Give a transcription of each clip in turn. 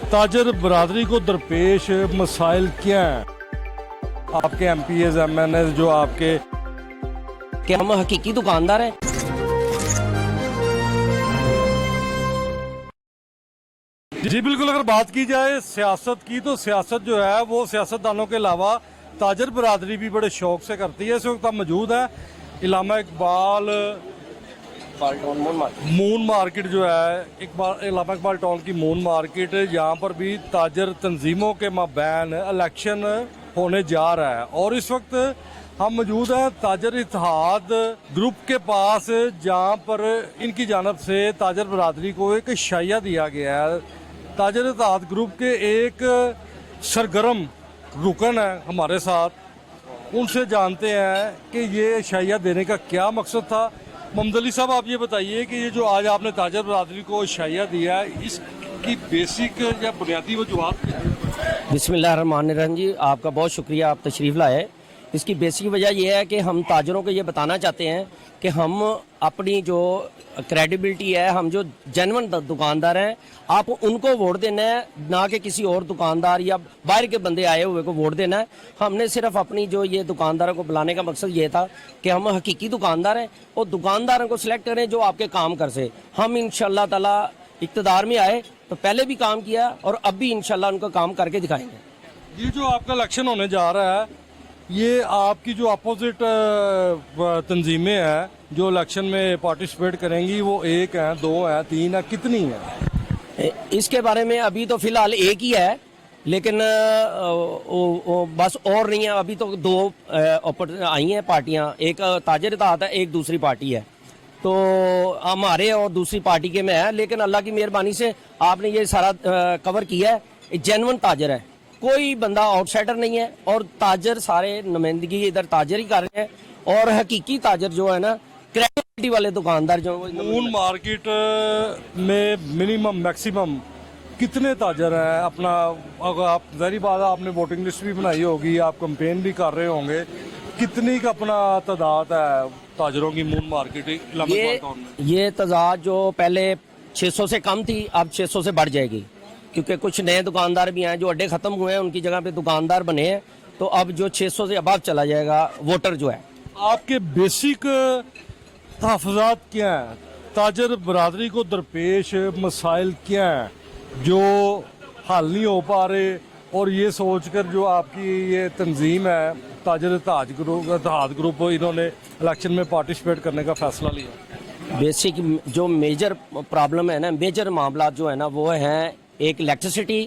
ताजर बरादरी को दरपेश मसाइल क्या हैं? आपके एमपीएस एमएनएस जो आपके क्या हम हकीकी दुकानदार हैं? जी बिल्कुल। अगर बात की जाए सियासत की तो सियासत जो है वो सियासतदानों के अलावा ताजर बरादरी भी बड़े शौक से करती है। इस वक्त हम मौजूद हैं इलामा इकबाल मून मार्केट जो है इलामा इकबाल टाउन की मून मार्केट, यहाँ पर भी ताजर तंजीमों के माबैन इलेक्शन होने जा रहा है और इस वक्त हम मौजूद हैं ताजर इत्तेहाद ग्रुप के पास, जहाँ पर इनकी जानब से ताजर बरादरी को एक शाइया दिया गया है। ताजर इत्तेहाद ग्रुप के एक सरगर्म रुकन है हमारे साथ, उनसे जानते हैं कि ये शाइया देने का क्या मकसद था। मोहम्मद अली साहब, आप ये बताइए कि ये जो आज आपने ताजर बरादरी को शाइया दिया है, इसकी बेसिक या बुनियादी वजूहत क्या है? बिस्मिल्लाहिर्रहमानिर्रहीम जी, आपका बहुत शुक्रिया, आप तशरीफ़ लाए। इसकी बेसिक वजह यह है कि हम ताजरों को ये बताना चाहते हैं कि हम अपनी जो क्रेडिबिलिटी है, हम जो जेन्युइन दुकानदार हैं, आप उनको वोट देना है, ना कि किसी और दुकानदार या बाहर के बंदे आए हुए को वोट देना है। हमने सिर्फ अपनी जो ये दुकानदारों को बुलाने का मकसद ये था कि हम हकीकी दुकानदार हैं और दुकानदारों को सिलेक्ट करें जो आपके काम कर से। हम इंशाअल्लाह ताला इक़्तिदार में आए तो पहले भी काम किया और अब भी इंशाअल्लाह उनको काम करके दिखाएंगे। ये जो आपका इलेक्शन होने जा रहा है, ये आपकी जो अपोजिट तंजीमें हैं जो इलेक्शन में पार्टिसिपेट करेंगी, वो एक हैं, दो हैं, तीन हैं, कितनी हैं? इसके बारे में अभी तो फिलहाल एक ही है, लेकिन बस और नहीं है। अभी तो दो आई हैं पार्टियां, एक ताजर इत्तेहाद है, एक दूसरी पार्टी है। तो हमारे और दूसरी पार्टी के में है, लेकिन अल्लाह की मेहरबानी से आपने ये सारा कवर किया है। जेन्युइन ताजर है, कोई बंदा आउटसाइडर नहीं है और ताजर सारे नुमाइंदगी इधर ताजर ही कर रहे हैं। और हकीकी ताजर जो है ना, क्रेडिबिलिटी वाले दुकानदार जो मून मार्केट में मिनिमम मैक्सिमम कितने ताजर हैं? अपना अगर आप ज़ाहिर बात है आपने वोटिंग लिस्ट भी बनाई होगी, आप कंपेन भी कर रहे होंगे, कितनी का अपना तादाद है ताजरों की मून मार्केट? ये तादाद जो पहले 600 से कम थी, अब 600 से बढ़ जाएगी, क्योंकि कुछ नए दुकानदार भी हैं जो अड्डे खत्म हुए हैं, उनकी जगह पे दुकानदार बने हैं। तो अब जो 600 से अबव चला जाएगा वोटर जो है। आपके बेसिक तहफ़्फ़ुज़ात क्या हैं? ताजर बरादरी को दरपेश मसाइल क्या हैं जो हल नहीं हो पा रहे, और ये सोचकर जो आपकी ये तंजीम है ताजर इत्तेहाद ग्रुप, इन्होंने इलेक्शन में पार्टिसिपेट करने का फ़ैसला लिया? बेसिक जो मेजर प्रॉब्लम है ना, मेजर मामला जो है ना, वो हैं एक इलेक्ट्रिसिटी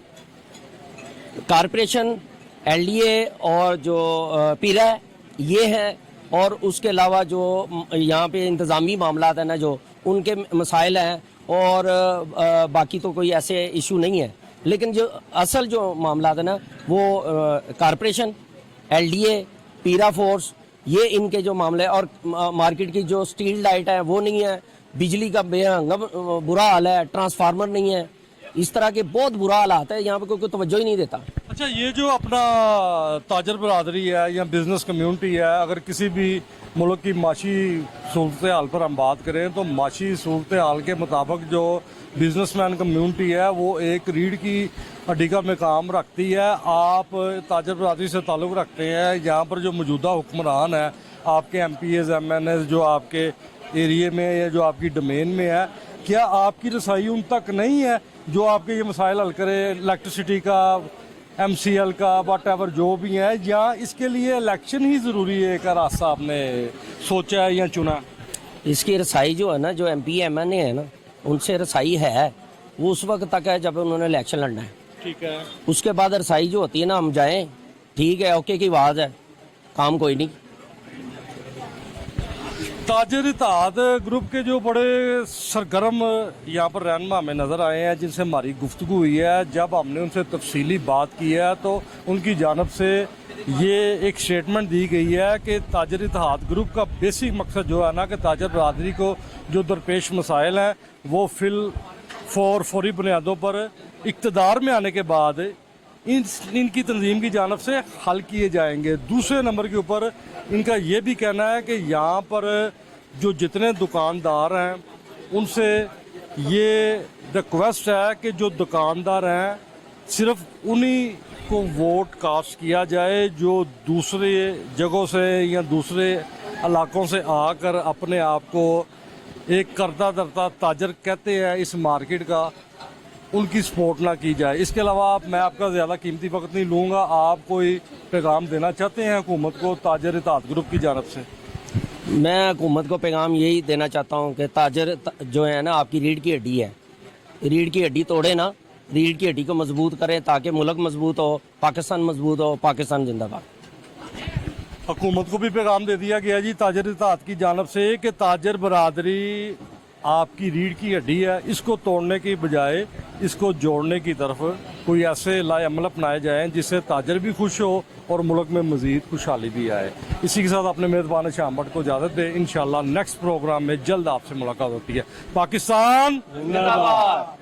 कारपोरेशन, एलडीए और जो पीरा है, ये है। और उसके अलावा जो यहाँ पे इंतज़ामी मामला है ना, जो उनके मसाइल हैं, और बाकी तो कोई ऐसे इशू नहीं है। लेकिन जो असल जो मामला है ना, वो कारपोरेशन, एलडीए, पीरा फोर्स, ये इनके जो मामले हैं। और मार्केट की जो स्ट्रीट लाइट है वो नहीं है, बिजली का बेहंगम बुरा हाल है, ट्रांसफार्मर नहीं है, इस तरह के बहुत बुरा हालात है। यहाँ पे कोई तवज्जो ही नहीं देता। अच्छा, ये जो अपना ताजर बरादरी है या बिजनेस कम्युनिटी है, अगर किसी भी मुल्क की माशी सूरत हाल पर हम बात करें तो माशी सूरत हाल के मुताबिक जो बिजनेसमैन कम्युनिटी है वो एक रीढ़ की हड्डी का मकाम रखती है। आप ताजर बरादरी से ताल्लुक़ रखते हैं, यहाँ पर जो मौजूदा हुक्मरान है आपके एमपीएस एमएनएस जो आपके एरिए में या जो आपकी डोमेन में है, क्या आपकी रसाई उन तक नहीं है जो आपके ये मसाइल हल करे? इलेक्ट्रिसिटी का, एमसीएल का, वट एवर जो भी है, या इसके लिए इलेक्शन ही ज़रूरी है का रास्ता आपने सोचा है या चुना? इसकी रसाई जो है ना, जो एमपी एमएनए है ना, उनसे रसाई है वो उस वक्त तक है जब उन्होंने इलेक्शन लड़ना है। ठीक है। उसके बाद रसाई जो होती है ना, हम जाएं, ठीक है, ओके की आवाज़ है, काम कोई नहीं। ताजर इत्तेहाद ग्रुप के जो बड़े सरगर्म यहाँ पर रहनुमा हमें नज़र आए हैं, जिनसे हमारी गुफ्तगू हुई है, जब हमने उनसे तफसीली बात की है तो उनकी जानब से ये एक स्टेटमेंट दी गई है कि ताजर इत्तेहाद ग्रुप का बेसिक मकसद जो है ना, कि ताजर बरादरी को जो दरपेश मसाइल हैं वो फौरी बुनियादों पर इक़्तिदार में आने के बाद इनकी तंजीम की जानब से हल किए जाएंगे। दूसरे नंबर के ऊपर इनका ये भी कहना है कि यहाँ पर जो जितने दुकानदार हैं उनसे ये रिक्वेस्ट है कि जो दुकानदार हैं सिर्फ उन्हीं को वोट कास्ट किया जाए जो दूसरे जगहों से या दूसरे इलाकों से आकर अपने आप को एक करता धरता ताजर कहते हैं इस मार्केट का, उनकी सपोर्ट ना की जाए। इसके अलावा मैं आपका ज़्यादा कीमती वक्त नहीं लूँगा। आप कोई पैगाम देना चाहते हैं हुकूमत को ताजर इत्तेहाद ग्रुप की जानब से? मैं हुकूमत को पैगाम यही देना चाहता हूँ कि ताजर जो है ना आपकी रीढ़ की हड्डी है, रीढ़ की हड्डी तोड़े ना, रीढ़ की हड्डी को मजबूत करें ताकि मुल्क मजबूत हो, पाकिस्तान मजबूत हो। पाकिस्तान जिंदाबाद। हुकूमत को भी पैगाम दे दिया गया जी ताजर इत्तेहाद की जानब से कि ताजर बरादरी आपकी रीढ़ की हड्डी है, इसको तोड़ने की बजाय इसको जोड़ने की तरफ कोई ऐसे लाए अमल अपनाए जाएं जिससे ताजर भी खुश हो और मुल्क में मज़ीद खुशहाली भी आए। इसी के साथ अपने मेज़बान शाम भट्ट को इजाज़त दें। इंशाल्लाह नेक्स्ट प्रोग्राम में जल्द आपसे मुलाकात होती है। पाकिस्तान जिंदाबाद।